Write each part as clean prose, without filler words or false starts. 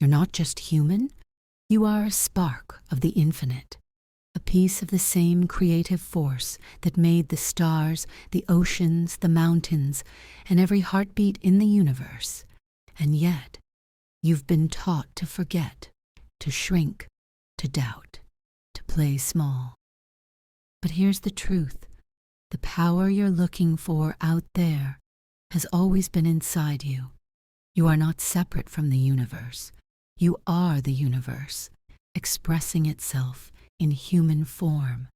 You're not just human, you are a spark of the infinite, a piece of the same creative force that made the stars, the oceans, the mountains, and every heartbeat in the universe. And yet, you've been taught to forget, to shrink, to doubt, to play small. But here's the truth. The power you're looking for out there has always been inside you. You are not separate from the universe. You are the universe, expressing itself in human form.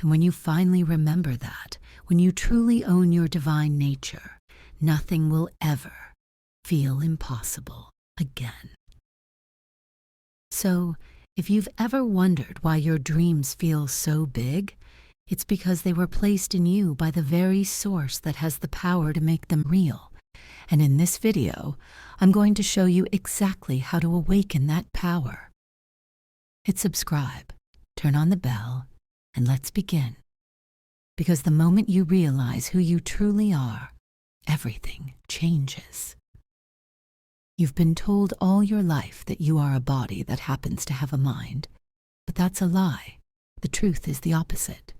And when you finally remember that, when you truly own your divine nature, nothing will ever feel impossible again. So, if you've ever wondered why your dreams feel so big, it's because they were placed in you by the very source that has the power to make them real. And in this video, I'm going to show you exactly how to awaken that power. Hit subscribe, turn on the bell, and let's begin. Because the moment you realize who you truly are, everything changes. You've been told all your life that you are a body that happens to have a mind, but that's a lie. The truth is the opposite.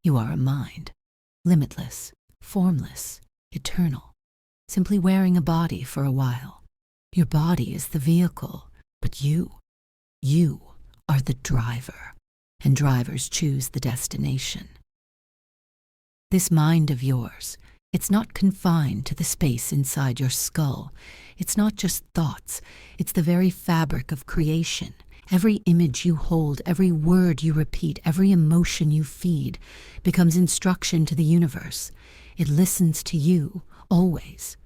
You are a mind, limitless, formless, eternal, simply wearing a body for a while. Your body is the vehicle, but you are the driver, and drivers choose the destination. This mind of yours, it's not confined to the space inside your skull. It's not just thoughts, it's the very fabric of creation. Every image you hold, every word you repeat, every emotion you feed becomes instruction to the universe. It listens to you, always.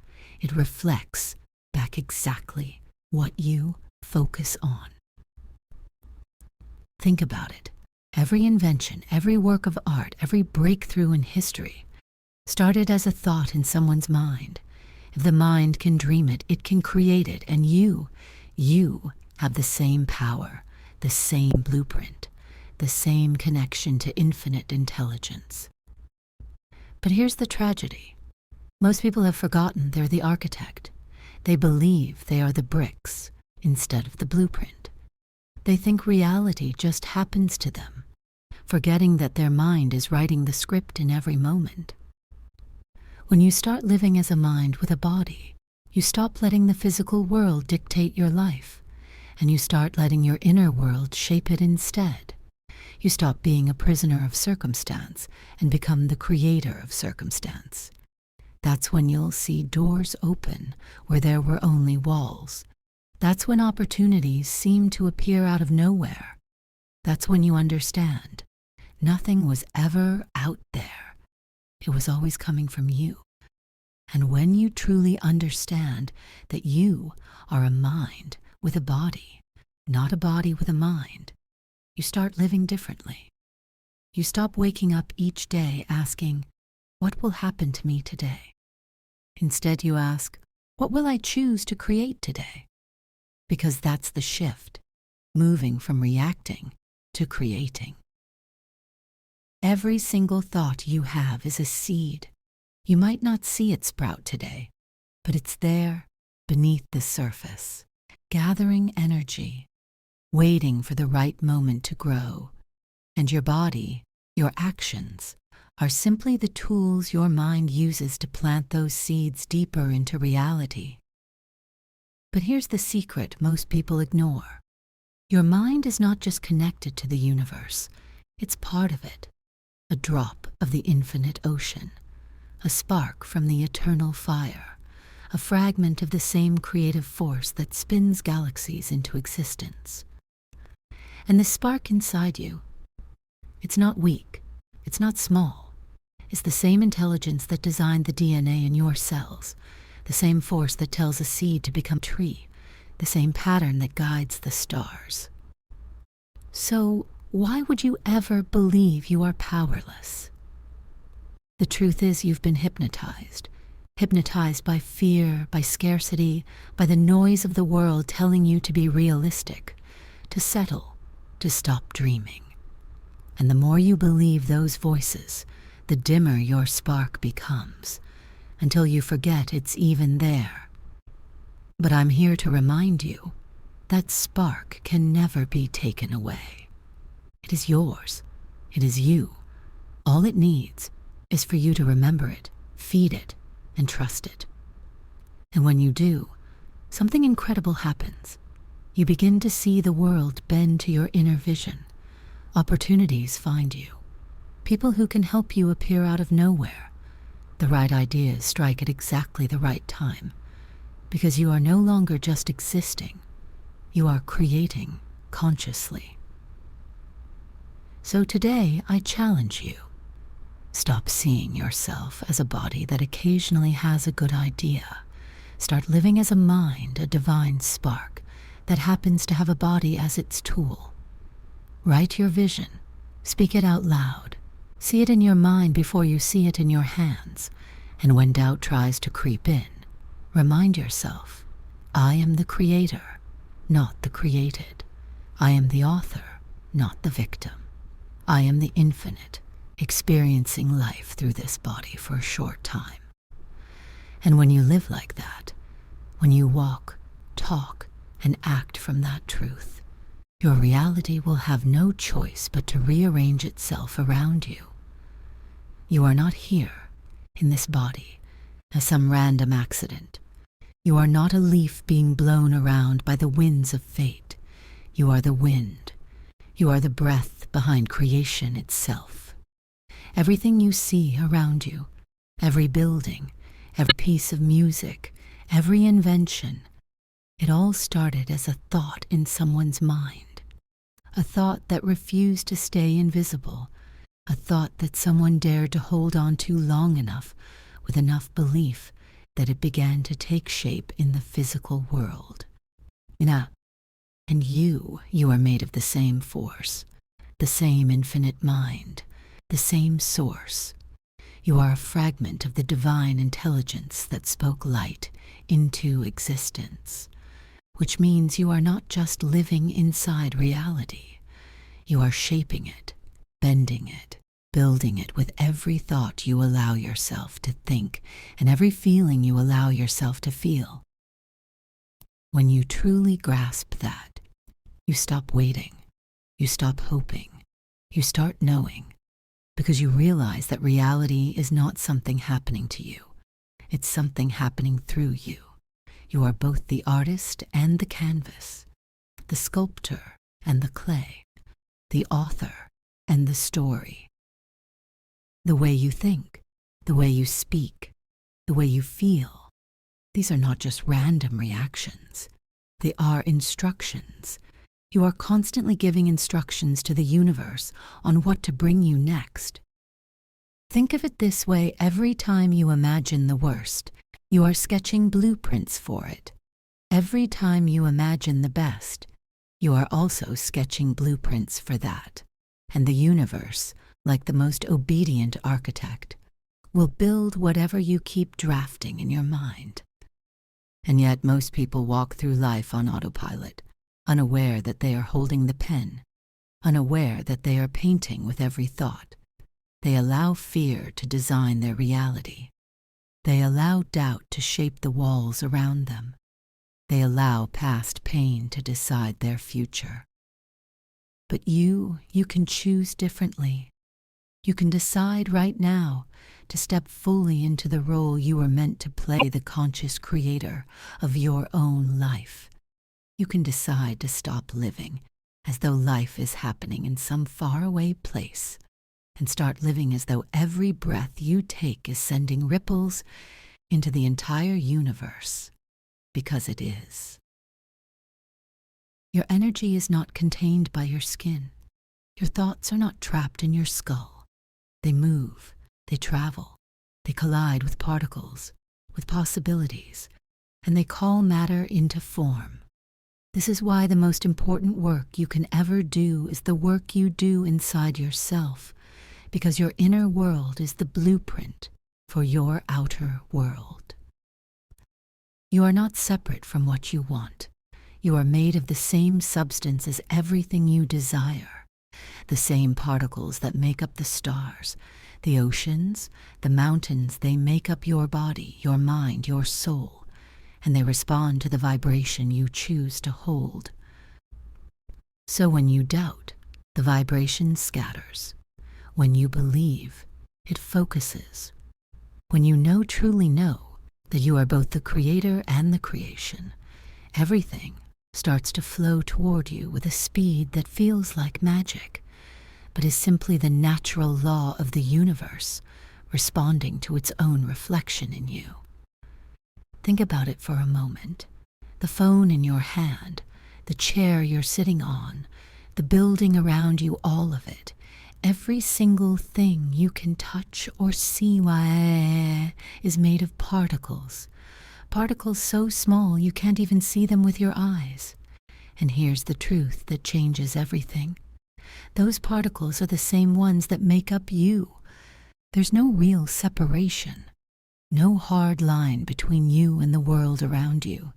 It reflects back exactly what you focus on. Think about it. Every invention, every work of art, every breakthrough in history started as a thought in someone's mind. If the mind can dream it, it can create it, and you have the same power, the same blueprint, the same connection to infinite intelligence. But here's the tragedy. Most people have forgotten they're the architect. They believe they are the bricks instead of the blueprint. They think reality just happens to them, forgetting that their mind is writing the script in every moment. When you start living as a mind with a body, you stop letting the physical world dictate your life, and you start letting your inner world shape it instead. You stop being a prisoner of circumstance and become the creator of circumstance. That's when you'll see doors open where there were only walls. That's when opportunities seem to appear out of nowhere. That's when you understand nothing was ever out there. It was always coming from you. And when you truly understand that you are a mind with a body, not a body with a mind, you start living differently. You stop waking up each day asking, what will happen to me today? Instead you ask, what will I choose to create today? Because that's the shift, moving from reacting to creating. Every single thought you have is a seed. You might not see it sprout today, but it's there beneath the surface, gathering energy, waiting for the right moment to grow. And your body, your actions, are simply the tools your mind uses to plant those seeds deeper into reality. But here's the secret most people ignore. Your mind is not just connected to the universe, it's part of it. A drop of the infinite ocean, a spark from the eternal fire, a fragment of the same creative force that spins galaxies into existence. And the spark inside you, it's not weak, it's not small. It's the same intelligence that designed the DNA in your cells, the same force that tells a seed to become a tree, the same pattern that guides the stars. So, why would you ever believe you are powerless? The truth is you've been hypnotized by fear, by scarcity, by the noise of the world telling you to be realistic, to settle, to stop dreaming. And the more you believe those voices, the dimmer your spark becomes, until you forget it's even there. But I'm here to remind you, That spark can never be taken away. It is yours. It is you. All it needs is for you to remember it, feed it, and trust it. And when you do, something incredible happens. You begin to see the world bend to your inner vision. Opportunities find you. People who can help you appear out of nowhere. The right ideas strike at exactly the right time, because you are no longer just existing. You are creating consciously. So today I challenge you. Stop seeing yourself as a body that occasionally has a good idea. Start living as a mind, a divine spark that happens to have a body as its tool. Write your vision. Speak it out loud. See it in your mind before you see it in your hands. And when doubt tries to creep in, remind yourself, I am the creator, not the created. I am the author, not the victim. I am the infinite, experiencing life through this body for a short time. And when you live like that, when you walk, talk, and act from that truth, your reality will have no choice but to rearrange itself around you. You are not here, in this body, as some random accident. You are not a leaf being blown around by the winds of fate. You are the wind. You are the breath behind creation itself. Everything you see around you, every building, every piece of music, every invention, it all started as a thought in someone's mind. A thought that refused to stay invisible. A thought that someone dared to hold on to long enough, with enough belief that it began to take shape in the physical world. And you are made of the same force, the same infinite mind, the same source. You are a fragment of the divine intelligence that spoke light into existence, which means you are not just living inside reality. You are shaping it, bending it, building it with every thought you allow yourself to think and every feeling you allow yourself to feel. When you truly grasp that, you stop waiting, you stop hoping, you start knowing, because you realize that reality is not something happening to you. It's something happening through you. You are both the artist and the canvas, the sculptor and the clay, the author and the story. The way you think, the way you speak, the way you feel, these are not just random reactions. They are instructions. You are constantly giving instructions to the universe on what to bring you next. Think of it this way: every time you imagine the worst, you are sketching blueprints for it. Every time you imagine the best, you are also sketching blueprints for that. And the universe, like the most obedient architect, will build whatever you keep drafting in your mind. And yet most people walk through life on autopilot, unaware that they are holding the pen, unaware that they are painting with every thought. They allow fear to design their reality. They allow doubt to shape the walls around them. They allow past pain to decide their future. But you can choose differently. You can decide right now to step fully into the role you were meant to play, the conscious creator of your own life. You can decide to stop living as though life is happening in some faraway place and start living as though every breath you take is sending ripples into the entire universe, because it is. Your energy is not contained by your skin. Your thoughts are not trapped in your skull. They move, they travel, they collide with particles, with possibilities, and they call matter into form. This is why the most important work you can ever do is the work you do inside yourself, because your inner world is the blueprint for your outer world. You are not separate from what you want. You are made of the same substance as everything you desire, the same particles that make up the stars, the oceans, the mountains. They make up your body, your mind, your soul, and they respond to the vibration you choose to hold. So when you doubt, the vibration scatters. When you believe, it focuses. When you truly know, that you are both the creator and the creation, everything starts to flow toward you with a speed that feels like magic, but is simply the natural law of the universe responding to its own reflection in you. Think about it for a moment. The phone in your hand, the chair you're sitting on, the building around you, all of it. Every single thing you can touch or see is made of particles. Particles so small you can't even see them with your eyes. And here's the truth that changes everything. Those particles are the same ones that make up you. There's no real separation, no hard line between you and the world around you.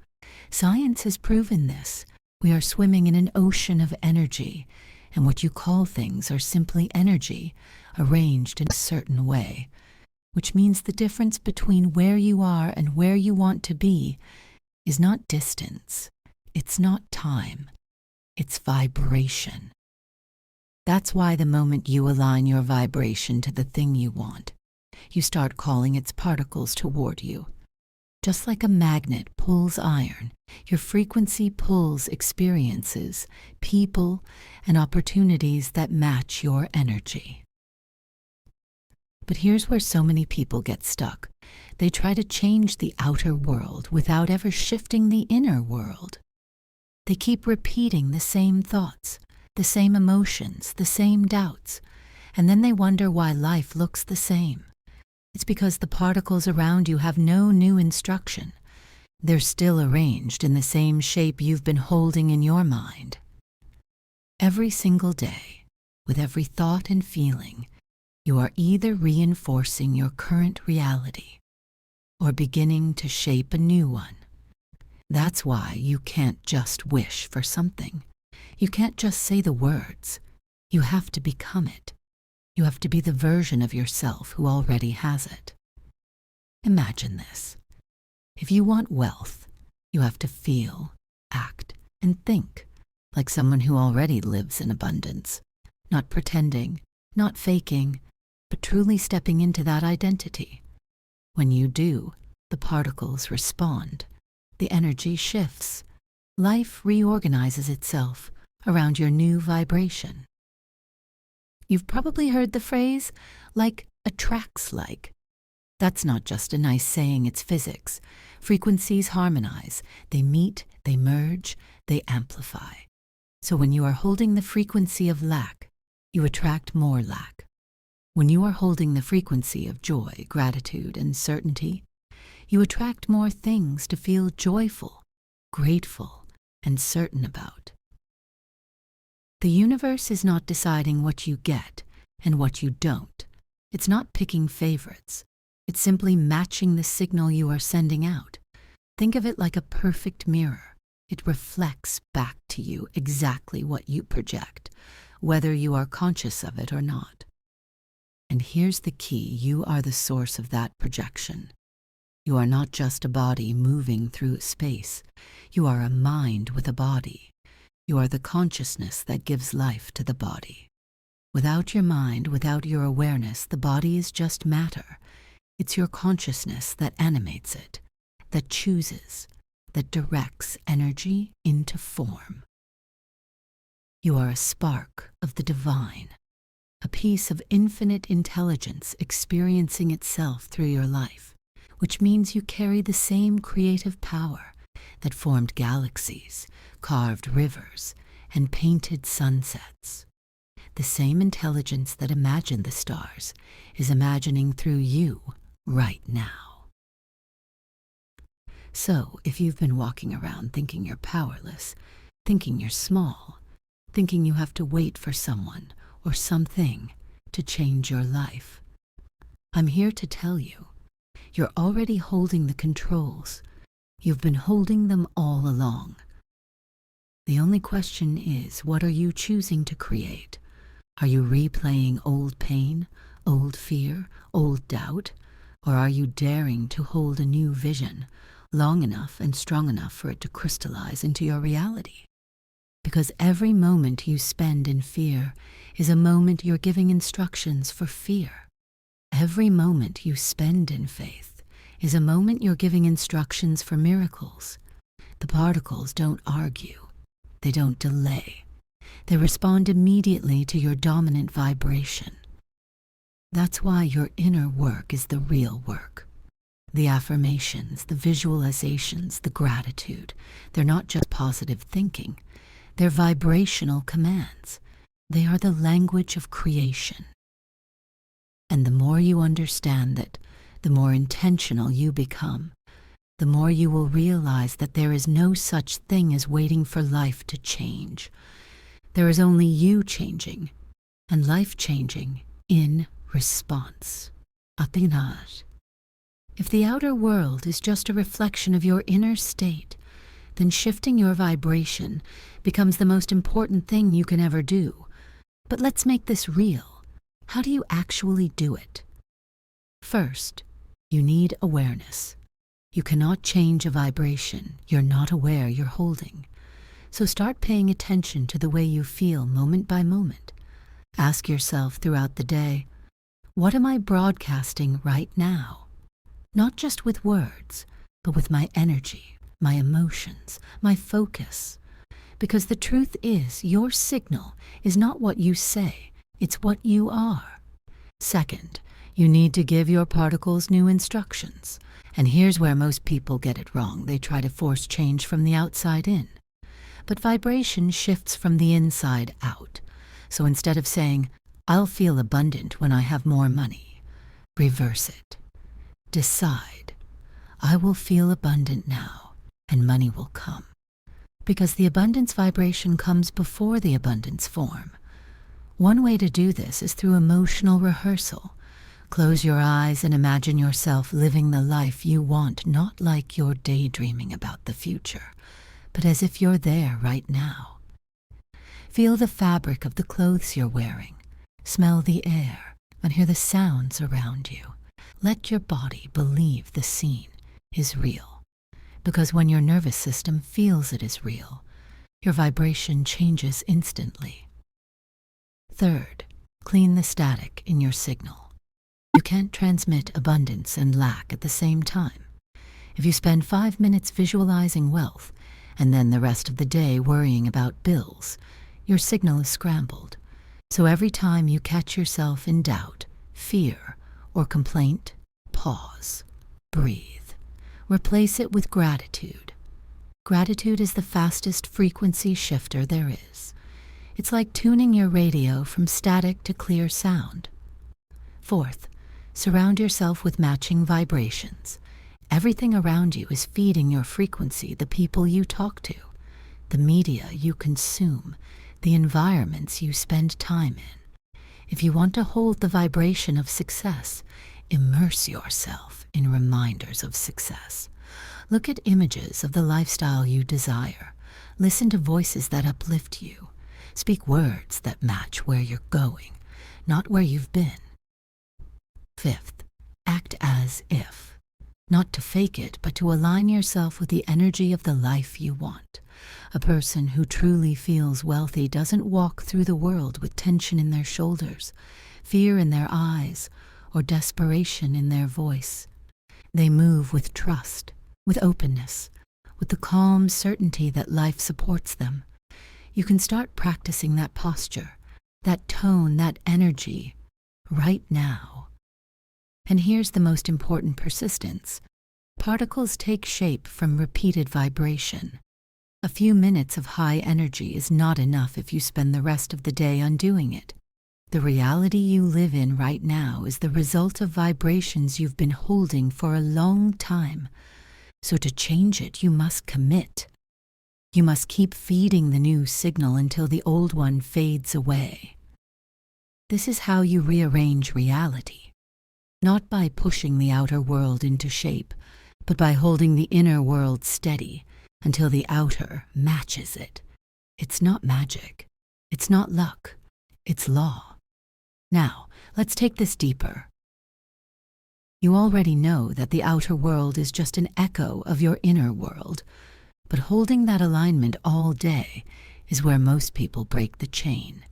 Science has proven this. We are swimming in an ocean of energy, and what you call things are simply energy arranged in a certain way, which means the difference between where you are and where you want to be is not distance, it's not time, it's vibration. That's why the moment you align your vibration to the thing you want, you start calling its particles toward you. Just like a magnet pulls iron, your frequency pulls experiences, people, and opportunities that match your energy. But here's where so many people get stuck. They try to change the outer world without ever shifting the inner world. They keep repeating the same thoughts, the same emotions, the same doubts, and then they wonder why life looks the same. It's because the particles around you have no new instruction. They're still arranged in the same shape you've been holding in your mind. Every single day, with every thought and feeling, you are either reinforcing your current reality or beginning to shape a new one. That's why you can't just wish for something. You can't just say the words. You have to become it. You have to be the version of yourself who already has it. Imagine this. If you want wealth, you have to feel, act, and think like someone who already lives in abundance, not pretending, not faking, but truly stepping into that identity. When you do, the particles respond. The energy shifts. Life reorganizes itself around your new vibration. You've probably heard the phrase, like attracts like. That's not just a nice saying, it's physics. Frequencies harmonize. They meet, they merge, they amplify. So when you are holding the frequency of lack, you attract more lack. When you are holding the frequency of joy, gratitude, and certainty, you attract more things to feel joyful, grateful, and certain about. The universe is not deciding what you get and what you don't. It's not picking favorites. It's simply matching the signal you are sending out. Think of it like a perfect mirror. It reflects back to you exactly what you project, whether you are conscious of it or not. And here's the key: you are the source of that projection. You are not just a body moving through space. You are a mind with a body. You are the consciousness that gives life to the body. Without your mind, without your awareness, the body is just matter. It's your consciousness that animates it, that chooses, that directs energy into form. You are a spark of the divine, a piece of infinite intelligence experiencing itself through your life, which means you carry the same creative power that formed galaxies, carved rivers, and painted sunsets. The same intelligence that imagined the stars is imagining through you right now. So, if you've been walking around thinking you're powerless, thinking you're small, thinking you have to wait for someone or something to change your life, I'm here to tell you, you're already holding the controls. You've been holding them all along. The only question is, what are you choosing to create? Are you replaying old pain, old fear, old doubt? Or are you daring to hold a new vision, long enough and strong enough for it to crystallize into your reality? Because every moment you spend in fear is a moment you're giving instructions for fear. Every moment you spend in faith is a moment you're giving instructions for miracles. The particles don't argue. They don't delay. They respond immediately to your dominant vibration. That's why your inner work is the real work. The affirmations, the visualizations, the gratitude, they're not just positive thinking. They're vibrational commands. They are the language of creation. And the more you understand that, the more intentional you become, the more you will realize that there is no such thing as waiting for life to change. There is only you changing, and life changing in response. Atinat. If the outer world is just a reflection of your inner state, then shifting your vibration becomes the most important thing you can ever do. But let's make this real. How do you actually do it? First, you need awareness. You cannot change a vibration you're not aware you're holding. So start paying attention to the way you feel moment by moment. Ask yourself throughout the day, what am I broadcasting right now? Not just with words, but with my energy, my emotions, my focus. Because the truth is, your signal is not what you say, it's what you are. Second, you need to give your particles new instructions. And here's where most people get it wrong. They try to force change from the outside in. But vibration shifts from the inside out. So instead of saying, I'll feel abundant when I have more money, reverse it. Decide, I will feel abundant now, and money will come. Because the abundance vibration comes before the abundance form. One way to do this is through emotional rehearsal. Close your eyes and imagine yourself living the life you want, not like you're daydreaming about the future, but as if you're there right now. Feel the fabric of the clothes you're wearing. Smell the air and hear the sounds around you. Let your body believe the scene is real. Because when your nervous system feels it is real, your vibration changes instantly. Third, clean the static in your signal. You can't transmit abundance and lack at the same time. If you spend 5 minutes visualizing wealth and then the rest of the day worrying about bills, your signal is scrambled. So every time you catch yourself in doubt, fear, or complaint, pause, breathe. Replace it with gratitude. Gratitude is the fastest frequency shifter there is. It's like tuning your radio from static to clear sound. Fourth, surround yourself with matching vibrations. Everything around you is feeding your frequency, the people you talk to, the media you consume, the environments you spend time in. If you want to hold the vibration of success, immerse yourself in reminders of success. Look at images of the lifestyle you desire. Listen to voices that uplift you. Speak words that match where you're going, not where you've been. Fifth, act as if. Not to fake it, but to align yourself with the energy of the life you want. A person who truly feels wealthy doesn't walk through the world with tension in their shoulders, fear in their eyes, or desperation in their voice. They move with trust, with openness, with the calm certainty that life supports them. You can start practicing that posture, that tone, that energy, right now. And here's the most important persistence. Particles take shape from repeated vibration. A few minutes of high energy is not enough if you spend the rest of the day undoing it. The reality you live in right now is the result of vibrations you've been holding for a long time. So to change it, you must commit. You must keep feeding the new signal until the old one fades away. This is how you rearrange reality. Not by pushing the outer world into shape, but by holding the inner world steady until the outer matches it. It's not magic. It's not luck. It's law. Now, let's take this deeper. You already know that the outer world is just an echo of your inner world, but holding that alignment all day is where most people break the chain.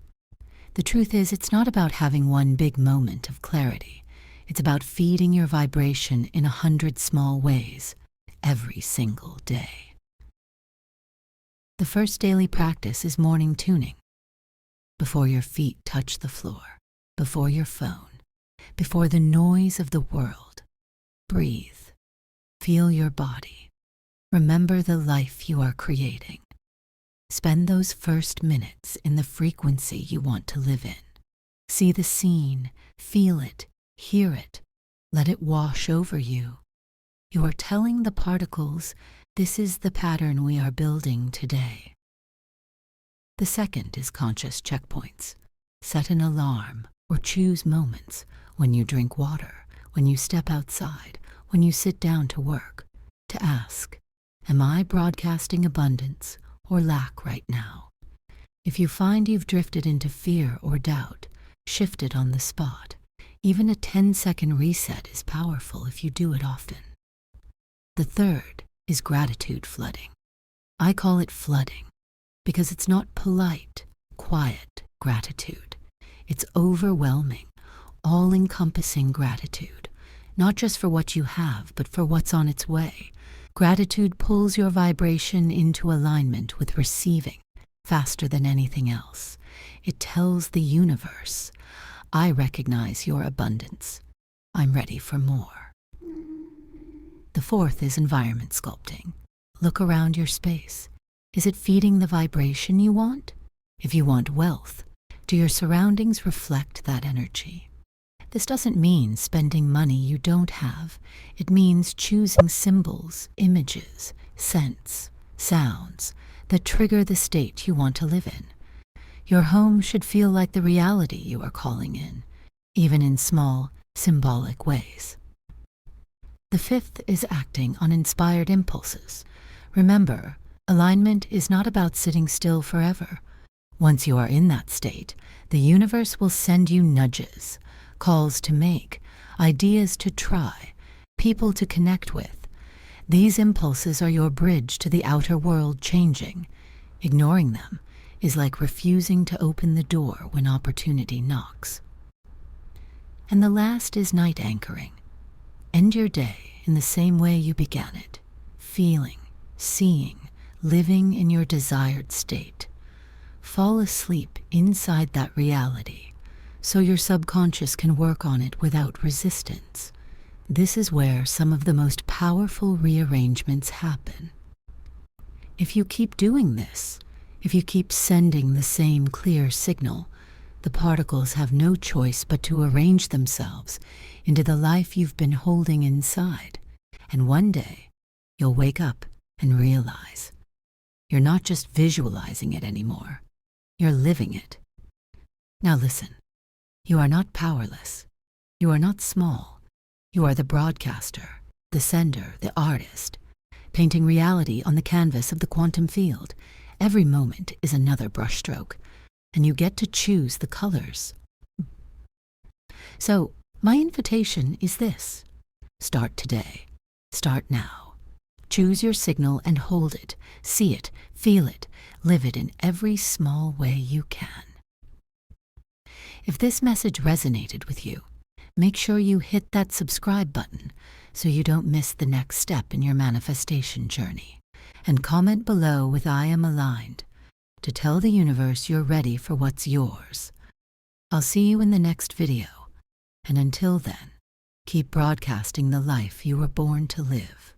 The truth is, it's not about having one big moment of clarity. It's about feeding your vibration in 100 small ways, every single day. The first daily practice is morning tuning. Before your feet touch the floor, before your phone, before the noise of the world, breathe. Feel your body. Remember the life you are creating. Spend those first minutes in the frequency you want to live in. See the scene, feel it, hear it. Let it wash over you. You are telling the particles, this is the pattern we are building today. The second is conscious checkpoints. Set an alarm or choose moments when you drink water, when you step outside, when you sit down to work, to ask, am I broadcasting abundance or lack right now? If you find you've drifted into fear or doubt, shift it on the spot. Even a 10-second reset is powerful if you do it often. The third is gratitude flooding. I call it flooding because it's not polite, quiet gratitude. It's overwhelming, all-encompassing gratitude, not just for what you have, but for what's on its way. Gratitude pulls your vibration into alignment with receiving faster than anything else. It tells the universe, I recognize your abundance. I'm ready for more. The fourth is environment sculpting. Look around your space. Is it feeding the vibration you want? If you want wealth, do your surroundings reflect that energy? This doesn't mean spending money you don't have. It means choosing symbols, images, scents, sounds that trigger the state you want to live in. Your home should feel like the reality you are calling in, even in small, symbolic ways. The fifth is acting on inspired impulses. Remember, alignment is not about sitting still forever. Once you are in that state, the universe will send you nudges, calls to make, ideas to try, people to connect with. These impulses are your bridge to the outer world changing. Ignoring them is like refusing to open the door when opportunity knocks. And the last is night anchoring. End your day in the same way you began it, feeling, seeing, living in your desired state. Fall asleep inside that reality so your subconscious can work on it without resistance. This is where some of the most powerful rearrangements happen. If you keep doing this, if you keep sending the same clear signal, the particles have no choice but to arrange themselves into the life you've been holding inside. And one day, you'll wake up and realize you're not just visualizing it anymore. You're living it. Now listen, you are not powerless. You are not small. You are the broadcaster, the sender, the artist, painting reality on the canvas of the quantum field. Every moment is another brushstroke, and you get to choose the colors. So, my invitation is this. Start today. Start now. Choose your signal and hold it. See it, feel it, live it in every small way you can. If this message resonated with you, make sure you hit that subscribe button so you don't miss the next step in your manifestation journey. And comment below with I am aligned to tell the universe you're ready for what's yours. I'll see you in the next video, and until then, keep broadcasting the life you were born to live.